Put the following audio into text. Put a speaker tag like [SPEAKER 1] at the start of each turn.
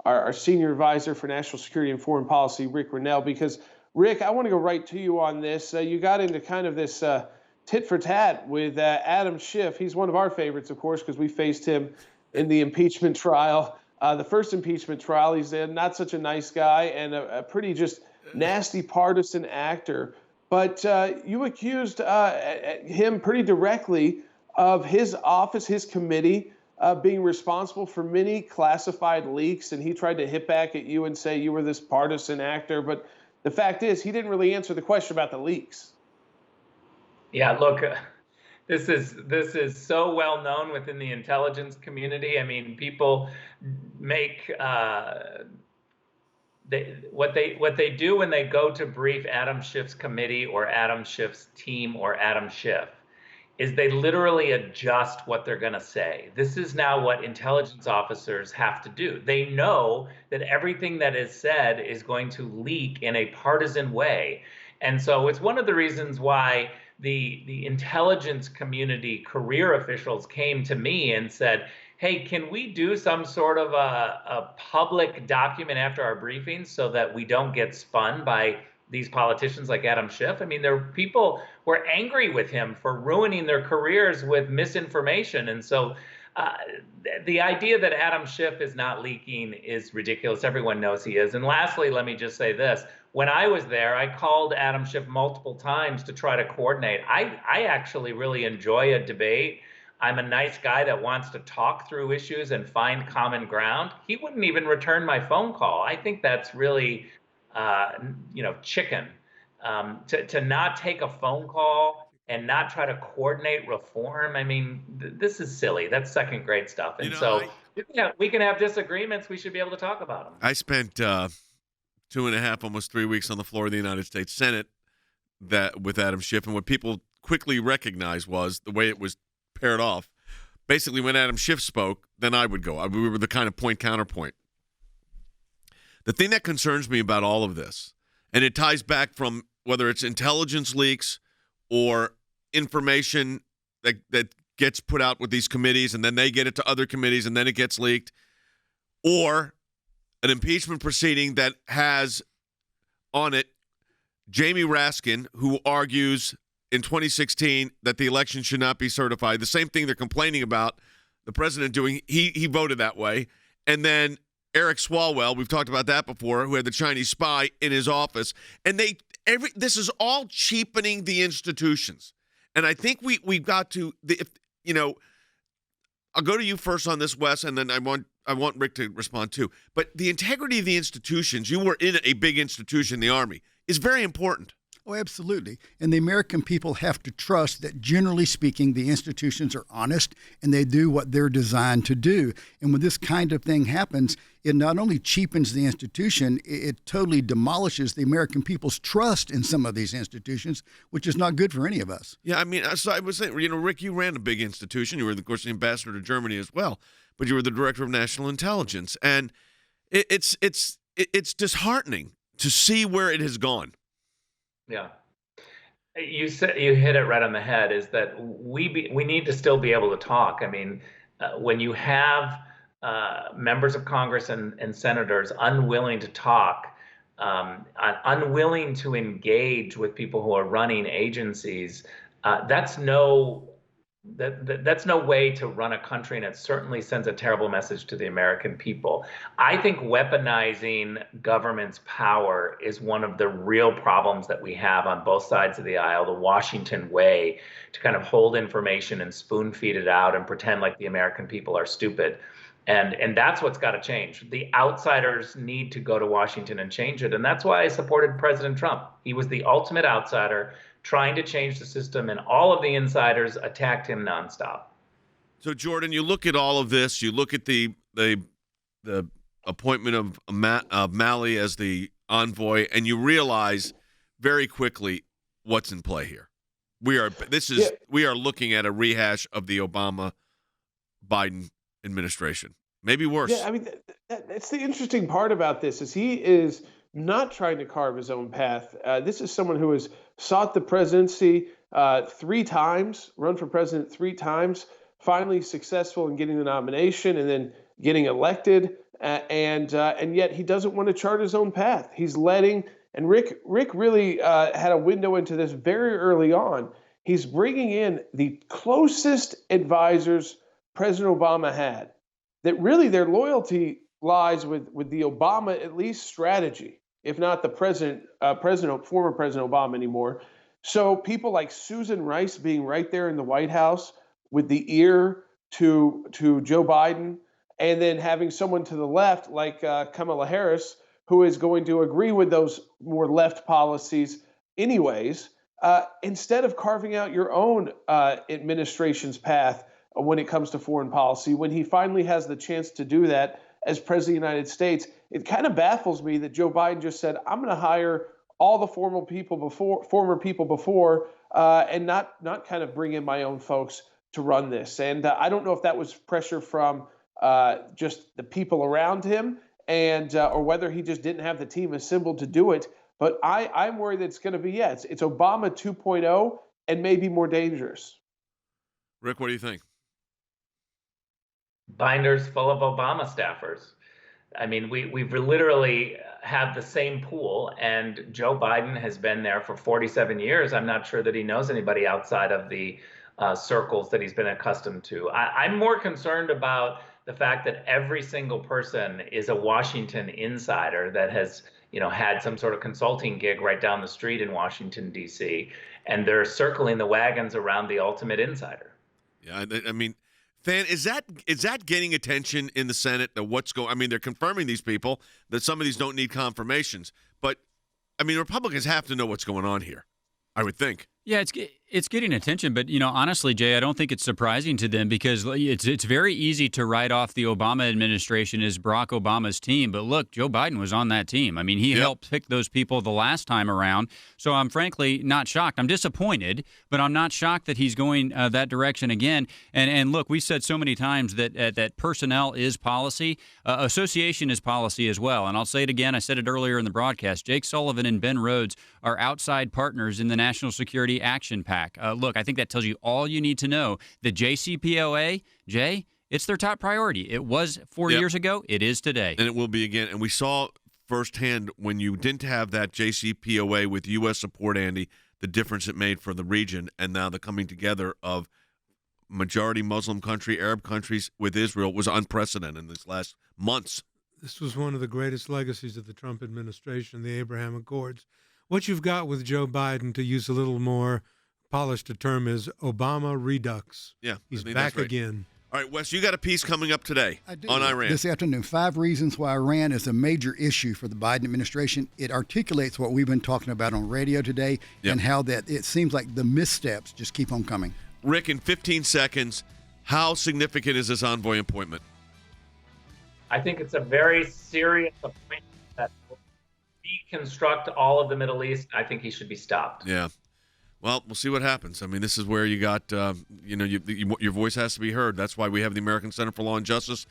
[SPEAKER 1] our senior advisor for national security and foreign policy, Rick Grenell, because Rick, I want to go right to you on this. You got into kind of this tit for tat with Adam Schiff. He's one of our favorites, of course, because we faced him in the impeachment trial, the first impeachment trial. He's not such a nice guy and a pretty just nasty partisan actor. But you accused him pretty directly of his office, his committee, being responsible for many classified leaks. And he tried to hit back at you and say you were this partisan actor. But the fact is, he didn't really answer the question about the leaks.
[SPEAKER 2] Yeah, look, this is so well known within the intelligence community. I mean, people make what they do when they go to brief Adam Schiff's committee or Adam Schiff's team or Adam Schiff is they literally adjust what they're going to say. This is now what intelligence officers have to do. They know that everything that is said is going to leak in a partisan way. And so it's one of the reasons why the intelligence community career officials came to me and said, hey, can we do some sort of a public document after our briefings so that we don't get spun by these politicians like Adam Schiff? I mean, there are people who are angry with him for ruining their careers with misinformation. And so the idea that Adam Schiff is not leaking is ridiculous. Everyone knows he is. And lastly, let me just say this. When I was there, I called Adam Schiff multiple times to try to coordinate. I actually really enjoy a debate. I'm a nice guy that wants to talk through issues and find common ground. He wouldn't even return my phone call. I think that's really, chicken. To not take a phone call and not try to coordinate reform. I mean, this is silly. That's second grade stuff. And we can have disagreements. We should be able to talk about them.
[SPEAKER 3] I spent 2.5, almost 3 weeks on the floor of the United States Senate with Adam Schiff. And what people quickly recognized was the way it was paired off. Basically, when Adam Schiff spoke, then I would go. We were the kind of point-counterpoint. The thing that concerns me about all of this, and it ties back from whether it's intelligence leaks or information that gets put out with these committees and then they get it to other committees and then it gets leaked, or an impeachment proceeding that has on it Jamie Raskin, who argues in 2016 that the election should not be certified. The same thing they're complaining about the president doing. He voted that way. And then Eric Swalwell, we've talked about that before, who had the Chinese spy in his office. And this is all cheapening the institutions. And I think we've got to, I'll go to you first on this, Wes, and then I want Rick to respond too. But the integrity of the institutions, you were in a big institution, the Army, is very important.
[SPEAKER 4] Oh, absolutely. And the American people have to trust that, generally speaking, the institutions are honest and they do what they're designed to do. And when this kind of thing happens, it not only cheapens the institution, it totally demolishes the American people's trust in some of these institutions, which is not good for any of us.
[SPEAKER 3] Yeah, I mean, so I was saying, Rick, you ran a big institution. You were, of course, the ambassador to Germany as well, but you were the director of national intelligence. And it's disheartening to see where it has gone.
[SPEAKER 2] Yeah, you hit it right on the head. Is that we need to still be able to talk. I mean, when you have members of Congress and senators unwilling to talk, unwilling to engage with people who are running agencies, that's no way to run a country, and it certainly sends a terrible message to the American people. I think weaponizing government's power is one of the real problems that we have on both sides of the aisle, the Washington way, to kind of hold information and spoon feed it out and pretend like the American people are stupid. And that's what's got to change. The outsiders need to go to Washington and change it. And that's why I supported President Trump. He was the ultimate outsider trying to change the system, and all of the insiders attacked him nonstop.
[SPEAKER 3] So, Jordan, you look at all of this. You look at the appointment of Malley as the envoy, and you realize very quickly what's in play here. We are looking at a rehash of the Obama-Biden administration, maybe worse.
[SPEAKER 1] Yeah, I mean, that's the interesting part about this is he is not trying to carve his own path. This is someone who has sought the presidency 3 times, run for president 3 times, finally successful in getting the nomination and then getting elected. and yet he doesn't want to chart his own path. He's letting, and Rick really had a window into this very early on. He's bringing in the closest advisors President Obama had, that really their loyalty lies with the Obama at least strategy, if not the former President Obama anymore. So people like Susan Rice being right there in the White House with the ear to Joe Biden, and then having someone to the left like Kamala Harris, who is going to agree with those more left policies anyways, instead of carving out your own administration's path when it comes to foreign policy. When he finally has the chance to do that as president of the United States, it kind of baffles me that Joe Biden just said, I'm going to hire all the former people before, and not kind of bring in my own folks to run this. And I don't know if that was pressure from just the people around him, and or whether he just didn't have the team assembled to do it. But I'm worried that it's going to be, it's Obama 2.0 and maybe more dangerous.
[SPEAKER 3] Rick, what do you think?
[SPEAKER 2] Binders full of Obama staffers. I mean, we've literally have the same pool, and Joe Biden has been there for 47 years. I'm not sure that he knows anybody outside of the circles that he's been accustomed to. I'm more concerned about the fact that every single person is a Washington insider that has, had some sort of consulting gig right down the street in Washington, D.C., and they're circling the wagons around the ultimate insider.
[SPEAKER 3] Yeah, I mean, Fan, is that getting attention in the Senate? What's going? I mean, they're confirming these people that some of these don't need confirmations, but I mean, Republicans have to know what's going on here, I would think.
[SPEAKER 5] Yeah, it's getting attention, but honestly, Jay, I don't think it's surprising to them because it's very easy to write off the Obama administration as Barack Obama's team. But look, Joe Biden was on that team. I mean, he helped pick those people the last time around. So I'm frankly not shocked. I'm disappointed, but I'm not shocked that he's going that direction again. And look, we said so many times that personnel is policy, association is policy as well. And I'll say it again. I said it earlier in the broadcast. Jake Sullivan and Ben Rhodes are outside partners in the National Security Action PAC. Look, I think that tells you all you need to know. The JCPOA, Jay, it's their top priority. It was 4 years ago. It is today.
[SPEAKER 3] And it will be again. And we saw firsthand when you didn't have that JCPOA with U.S. support, Andy, the difference it made for the region, and now the coming together of majority Muslim country, Arab countries with Israel was unprecedented in these last months.
[SPEAKER 6] This was one of the greatest legacies of the Trump administration, the Abraham Accords. What you've got with Joe Biden, to use a little more polished a term, is Obama Redux.
[SPEAKER 3] Yeah.
[SPEAKER 6] He's back
[SPEAKER 3] right.
[SPEAKER 6] again.
[SPEAKER 3] All right, Wes, you got a piece coming up today on Iran.
[SPEAKER 4] This afternoon, 5 reasons why Iran is a major issue for the Biden administration. It articulates what we've been talking about on radio today and how that it seems like the missteps just keep on coming.
[SPEAKER 3] Rick, in 15 seconds, how significant is this envoy appointment?
[SPEAKER 2] I think it's a very serious appointment that will reconstruct all of the Middle East. I think he should be stopped.
[SPEAKER 3] Yeah. Well, we'll see what happens. I mean, this is where you got, your voice has to be heard. That's why we have the American Center for Law and Justice